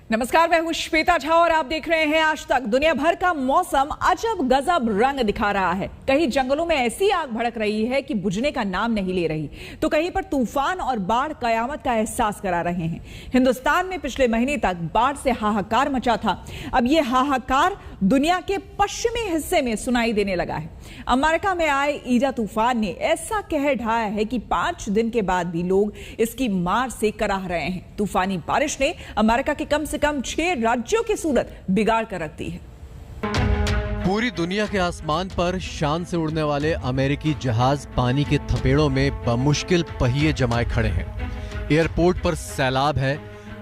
नमस्कार, मैं हूं श्वेता झा और आप देख रहे हैं आज तक। दुनिया भर का मौसम अजब गजब रंग दिखा रहा है। कहीं जंगलों में ऐसी आग भड़क रही है कि बुझने का नाम नहीं ले रही, तो कहीं पर तूफान और बाढ़ कयामत का एहसास करा रहे हैं। हिंदुस्तान में पिछले महीने तक बाढ़ से हाहाकार मचा था। अब यह हाहाकार दुनिया के पश्चिमी हिस्से में सुनाई देने लगा है। अमेरिका में आए ईडा तूफान ने ऐसा कहर ढाया है कि 5 दिन के बाद भी लोग इसकी मार से कराह रहे हैं। तूफानी बारिश ने अमेरिका के कम से कम 6 राज्यों की सूरत बिगाड़ कर रख दी है। पूरी दुनिया के आसमान पर शान से उड़ने वाले अमेरिकी जहाज पानी के थपेड़ों में बमुश्किल पहिए जमाए खड़े हैं। एयरपोर्ट पर सैलाब है,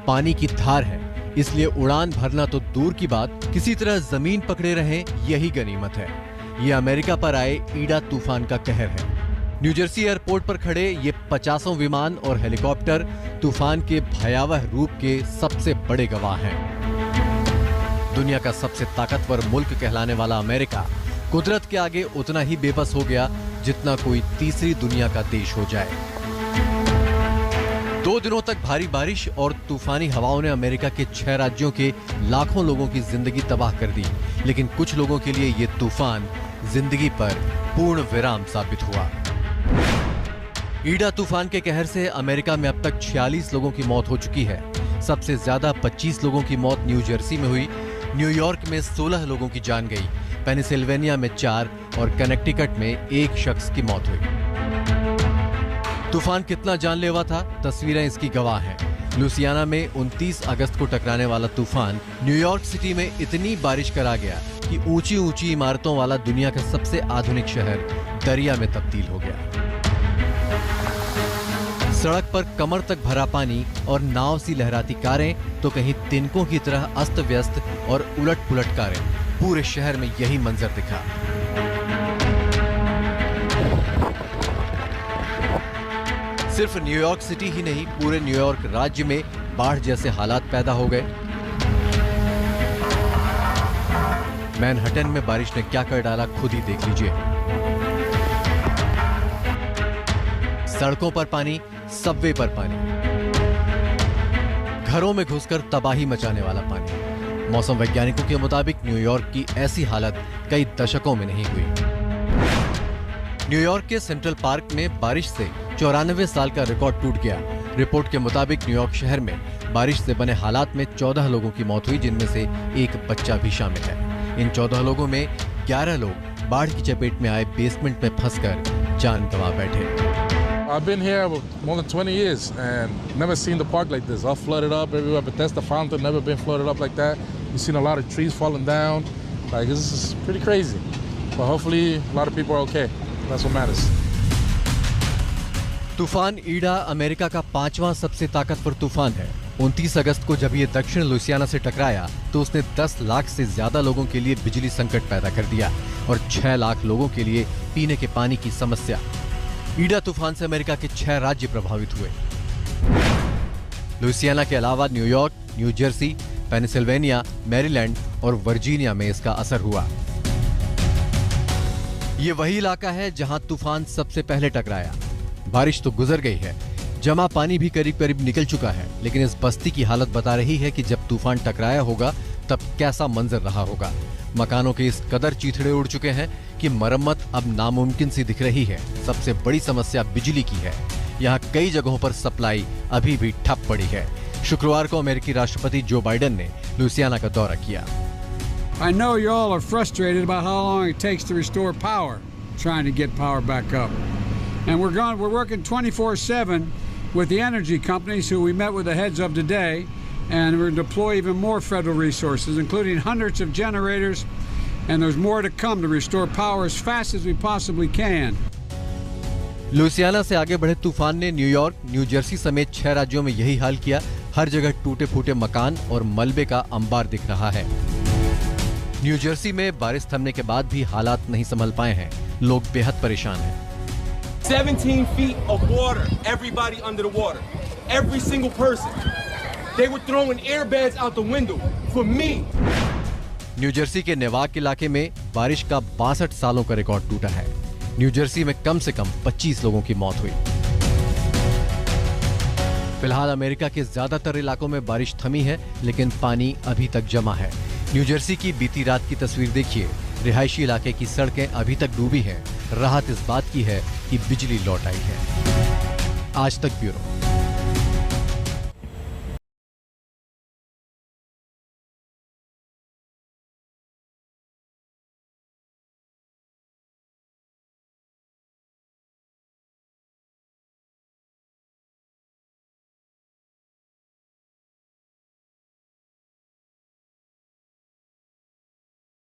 पानी की धार है, इसलिए उड़ान भरना तो दूर की बात, किसी तरह जमीन पकड़े रहें यही गनीमत है। ये अमेरिका पर आए ईडा तूफान का कहर है। न्यू जर्सी एयरपोर्ट पर खड़े ये 50 विमान और हेलीकॉप्टर तूफान के भयावह रूप के सबसे बड़े गवाह हैं। दुनिया का सबसे ताकतवर मुल्क कहलाने वाला अमेरिका कुदरत के आगे उतना ही बेबस हो गया जितना कोई तीसरी दुनिया का देश हो जाए। 2 दिनों तक भारी बारिश और तूफानी हवाओं ने अमेरिका के 6 राज्यों के लाखों लोगों की जिंदगी तबाह कर दी, लेकिन कुछ लोगों के लिए ये तूफान जिंदगी पर पूर्ण विराम साबित हुआ। ईडा तूफान के कहर से अमेरिका में अब तक 46 लोगों की मौत हो चुकी है। सबसे ज्यादा 25 लोगों की मौत न्यू जर्सी में हुई। न्यूयॉर्क में 16 लोगों की जान गई, पेनिसिल्वेनिया में 4 और कनेक्टिकट में 1 शख्स की मौत हुई। तूफान कितना जानलेवा था, तस्वीरें इसकी गवाह हैं। लुसियाना में 29 अगस्त को टकराने वाला तूफान न्यूयॉर्क सिटी में इतनी बारिश करा गया कि ऊंची ऊंची इमारतों वाला दुनिया का सबसे आधुनिक शहर दरिया में तब्दील हो गया। सड़क पर कमर तक भरा पानी और नाव सी लहराती कारें, तो कहीं तिनकों की तरह अस्त व्यस्त और उलट पुलट कारें। पूरे शहर में यही मंजर दिखा। सिर्फ न्यूयॉर्क सिटी ही नहीं, पूरे न्यूयॉर्क राज्य में बाढ़ जैसे हालात पैदा हो गए। मैनहट्टन में बारिश ने क्या कर डाला खुद ही देख लीजिए। सड़कों पर पानी, सबवे पर पानी, घरों में घुसकर तबाही मचाने वाला पानी। मौसम वैज्ञानिकों के मुताबिक न्यूयॉर्क की ऐसी हालत कई दशकों में नहीं हुई। न्यूयॉर्क के सेंट्रल पार्क में बारिश से 94 साल का रिकॉर्ड टूट गया। रिपोर्ट के मुताबिक न्यूयॉर्क शहर में बारिश से बने हालात में 14 लोगों की मौत हुई, जिनमें से 1 बच्चा भी शामिल है। इन 14 लोगों में 11 लोग बाढ़ की चपेट में आए बेसमेंट में फंसकर जान गंवा बैठे। I've been here more than 20 years and never seen the park like this. All flooded up everywhere. Bethesda Fountain never been flooded up like that. You've seen a lot of trees falling down. Like, this is pretty crazy. But hopefully a lot of people are okay. That's what matters. तूफान ईडा America का 5वां सबसे ताकतवर तूफान है। 29 अगस्त को जब ये दक्षिण लुसियाना से टकराया तो उसने 10 लाख से ज्यादा लोगों के लिए बिजली संकट पैदा कर दिया और 6 लाख लोगों के लिए पीने के पानी की समस्या। ईडा तूफान से अमेरिका के 6 राज्य प्रभावित हुए। लुसियाना के अलावा New York, new Jersey, Pennsylvania, Maryland और वर्जीनिया में इसका असर हुआ। ये वही इलाका है जहां तूफान सबसे पहले टकराया। बारिश तो गुजर गई है, जमा पानी भी करीब करीब निकल चुका है, लेकिन इस बस्ती की हालत बता रही है कि जब तूफान टकराया होगा तब कैसा मंजर रहा होगा। मकानों के इस कदर चीथड़े उड़ चुके हैं कि मरम्मत अब नामुमकिन सी दिख रही है। सबसे बड़ी समस्या बिजली की है। यहाँ कई जगहों पर सप्लाई अभी भी ठप पड़ी है। शुक्रवार को अमेरिकी राष्ट्रपति जो बाइडेन ने लुसियाना का दौरा किया। I know you all are frustrated about how long it takes to restore power, trying to get power back up. And we're working 24/7 with the energy companies who we met with the heads of today, and we're going to deploy even more federal resources, including hundreds of generators, and there's more to come to restore power as fast as we possibly can. Luciana से आगे बढ़े तूफान ने New York, new Jersey समेत 6 राज्यों में यही हाल किया। हर जगह टूटे फूटे मकान और मलबे का अंबार दिख रहा है। न्यू जर्सी में बारिश थमने के बाद भी हालात नहीं संभल पाए हैं। लोग बेहद परेशान हैं। 17 feet of water, everybody under the water, every single person. They were throwing airbags out the window for me. New Jersey के नेवाक इलाके में बारिश का 62 सालों का रिकॉर्ड टूटा है। न्यू जर्सी में कम से कम 25 लोगों की मौत हुई। फिलहाल अमेरिका के ज्यादातर इलाकों में बारिश थमी है, लेकिन पानी अभी तक जमा है। न्यू जर्सी की बीती रात की तस्वीर देखिए। रिहायशी इलाके की सड़कें अभी तक डूबी हैं। राहत इस बात की है कि बिजली लौट आई है। आज तक ब्यूरो।